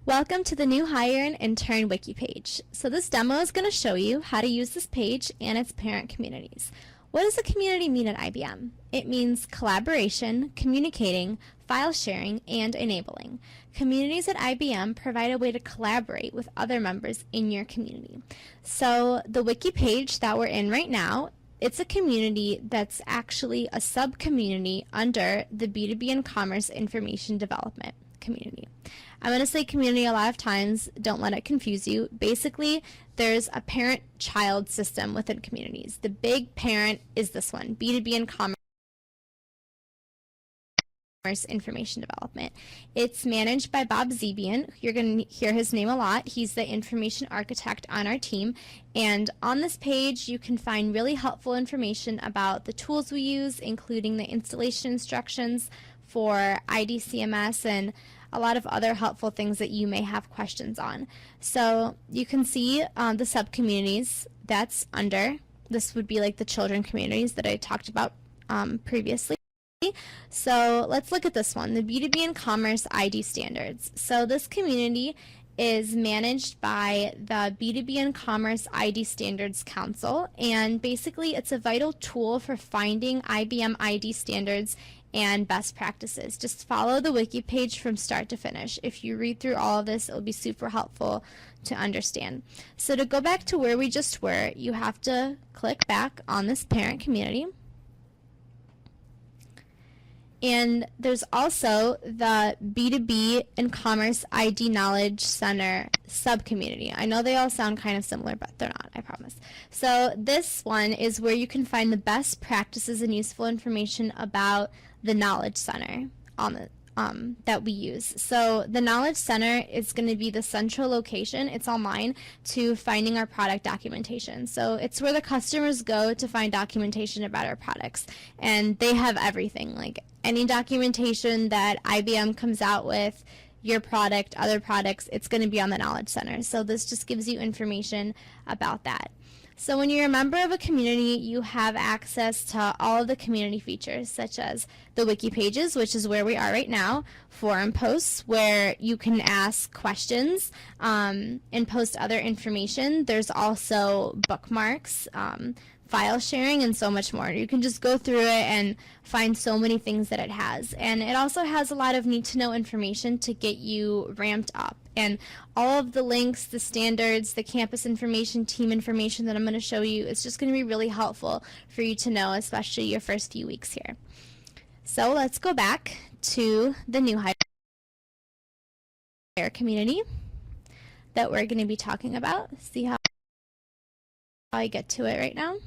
Welcome to the new hire and intern wiki page. So this demo is going to show you how to use this page and its parent communities. What does a community mean at IBM? It means collaboration, communicating, file sharing, and enabling. Communities at IBM provide a way to collaborate with other members in your community. So the wiki page that we're in right now, it's a community that's actually a sub-community under the B2B and Commerce Information Development community. I'm going to say community a lot of times, don't let it confuse you. Basically, there's a parent-child system within communities. The big parent is this one, B2B and Commerce Information Development. It's managed by Bob Zebian. You're going to hear his name a lot. He's the information architect on our team. And on this page, you can find really helpful information about the tools we use, including the installation instructions for IDCMS and a lot of other helpful things that you may have questions on. So you can see the subcommunities that's under. This would be like the children communities that I talked about previously. So let's look at this one, the B2B and Commerce ID standards. So this community is managed by the B2B and Commerce ID Standards Council, and basically it's a vital tool for finding IBM ID standards and best practices. Just follow the wiki page from start to finish. If you read through all of this, it will be super helpful to understand. So to go back to where we just were, you have to click back on this parent community. And there's also the B2B and Commerce ID Knowledge Center subcommunity. I know they all sound kind of similar, but they're not, I promise. So this one is where you can find the best practices and useful information about the Knowledge Center on the that we use. So the Knowledge Center is going to be the central location, it's online, to finding our product documentation. So it's where the customers go to find documentation about our products. And they have everything, like any documentation that IBM comes out with, your product, other products, it's going to be on the Knowledge Center. So this just gives you information about that. So when you're a member of a community, you have access to all of the community features, such as the wiki pages, which is where we are right now, forum posts, where you can ask questions and post other information. There's also bookmarks, file sharing, and so much more. You can just go through it and find so many things that it has. And it also has a lot of need-to-know information to get you ramped up. And all of the links, the standards, the campus information, team information that I'm going to show you, it's just going to be really helpful for you to know, especially your first few weeks here. So let's go back to the new hire community that we're going to be talking about. See how I get to it right now.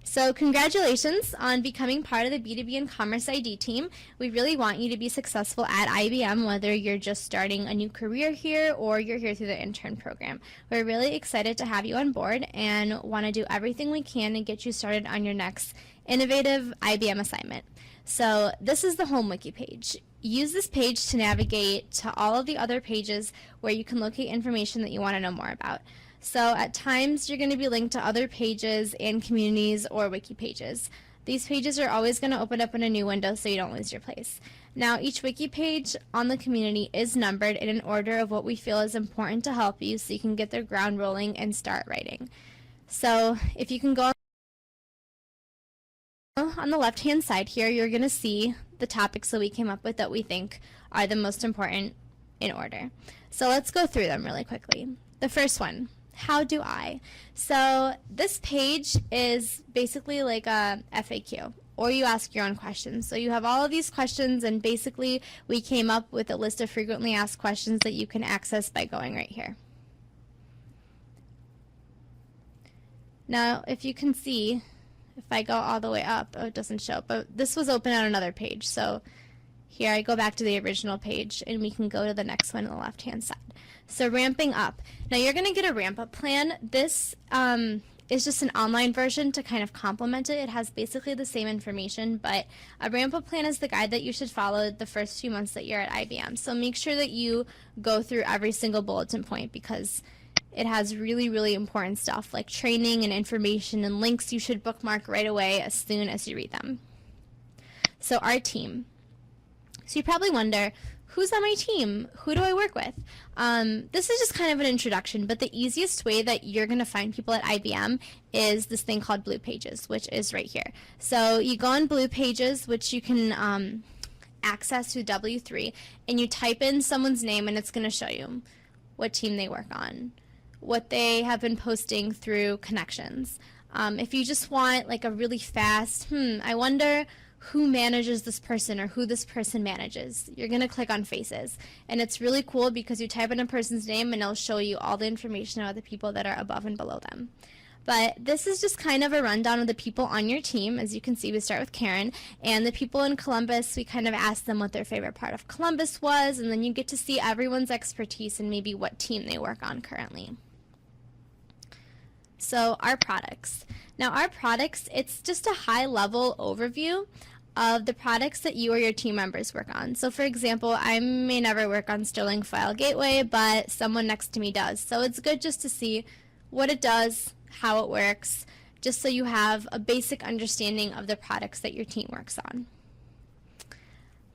So congratulations on becoming part of the B2B and Commerce ID team. We really want you to be successful at IBM, whether you're just starting a new career here or you're here through the intern program. We're really excited to have you on board and want to do everything we can to get you started on your next innovative IBM assignment. So this is the home wiki page. Use this page to navigate to all of the other pages where you can locate information that you want to know more about. So at times you're going to be linked to other pages and communities or wiki pages. These pages are always going to open up in a new window so you don't lose your place. Now each wiki page on the community is numbered in an order of what we feel is important to help you so you can get the ground rolling and start writing. So if you can go on the left hand side here, you're going to see the topics that we came up with that we think are the most important in order. So let's go through them really quickly. The first one, how do I? So this page is basically like a FAQ, or you ask your own questions. So you have all of these questions, and basically we came up with a list of frequently asked questions that you can access by going right here. Now if you can see, if I go all the way up, oh, it doesn't show, but this was open on another page. So here I go back to the original page and we can go to the next one on the left hand side. So ramping up. Now you're going to get a ramp up plan. This is just an online version to kind of complement it. It has basically the same information, but a ramp up plan is the guide that you should follow the first few months that you're at IBM. So make sure that you go through every single bulletin point because it has really, really important stuff like training and information and links you should bookmark right away as soon as you read them. So our team. So you probably wonder, who's on my team? Who do I work with? This is just kind of an introduction, but the easiest way that you're going to find people at IBM is this thing called Blue Pages, which is right here. So you go on Blue Pages, which you can access through W3, and you type in someone's name, and it's going to show you what team they work on, what they have been posting through connections. If you just want like a really fast, I wonder who manages this person or who this person manages, you're going to click on Faces. And it's really cool because you type in a person's name and it'll show you all the information about the people that are above and below them. But this is just kind of a rundown of the people on your team. As you can see, we start with Karen. And the people in Columbus, we kind of asked them what their favorite part of Columbus was, and then you get to see everyone's expertise and maybe what team they work on currently. So our products. Now our products, it's just a high-level overview of the products that you or your team members work on. So for example, I may never work on Sterling File Gateway, but someone next to me does. So it's good just to see what it does, how it works, just so you have a basic understanding of the products that your team works on.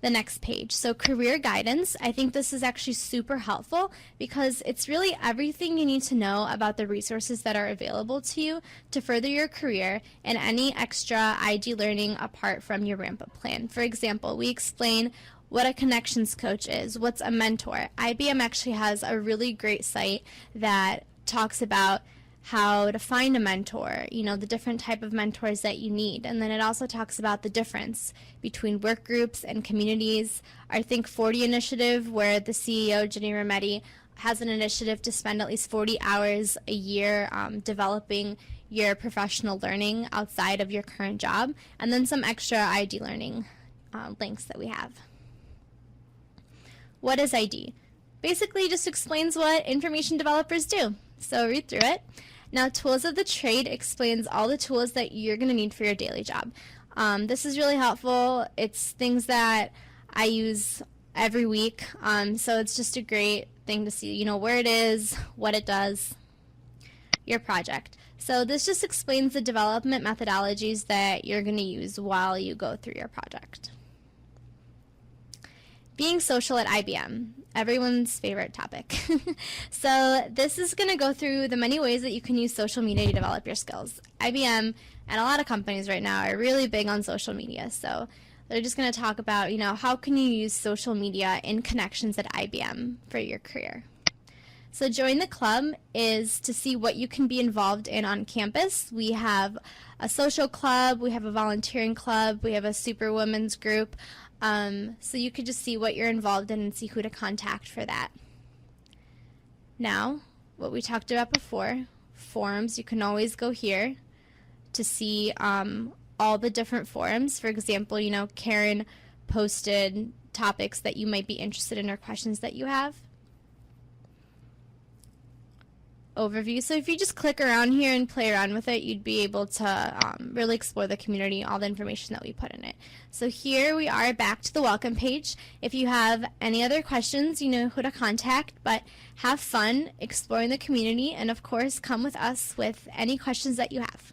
The next page, so career guidance. I think this is actually super helpful because it's really everything you need to know about the resources that are available to you to further your career and any extra ID learning apart from your ramp-up plan. For example, we explain what a connections coach is, what's a mentor. IBM actually has a really great site that talks about how to find a mentor, you know, the different type of mentors that you need. And then it also talks about the difference between work groups and communities. Our Think 40 initiative, where the CEO, Ginny Rometty, has an initiative to spend at least 40 hours a year developing your professional learning outside of your current job. And then some extra ID learning links that we have. What is ID? Basically just explains what information developers do. So read through it. Now, Tools of the Trade explains all the tools that you're going to need for your daily job. This is really helpful. It's things that I use every week, so it's just a great thing to see, you know, where it is, what it does, your project. So this just explains the development methodologies that you're going to use while you go through your project. Being social at IBM, everyone's favorite topic. So this is going to go through the many ways that you can use social media to develop your skills. IBM and a lot of companies right now are really big on social media. So they're just going to talk about, you know, how can you use social media in connections at IBM for your career. So join the club is to see what you can be involved in on campus. We have a social club, we have a volunteering club, we have a super women's group. So you could just see what you're involved in and see who to contact for that. Now, what we talked about before, forums, you can always go here to see all the different forums. For example, you know, Karen posted topics that you might be interested in or questions that you have. Overview. So if you just click around here and play around with it, you'd be able to really explore the community, all the information that we put in it. So here we are back to the welcome page. If you have any other questions, you know who to contact, but have fun exploring the community, and of course come with us with any questions that you have.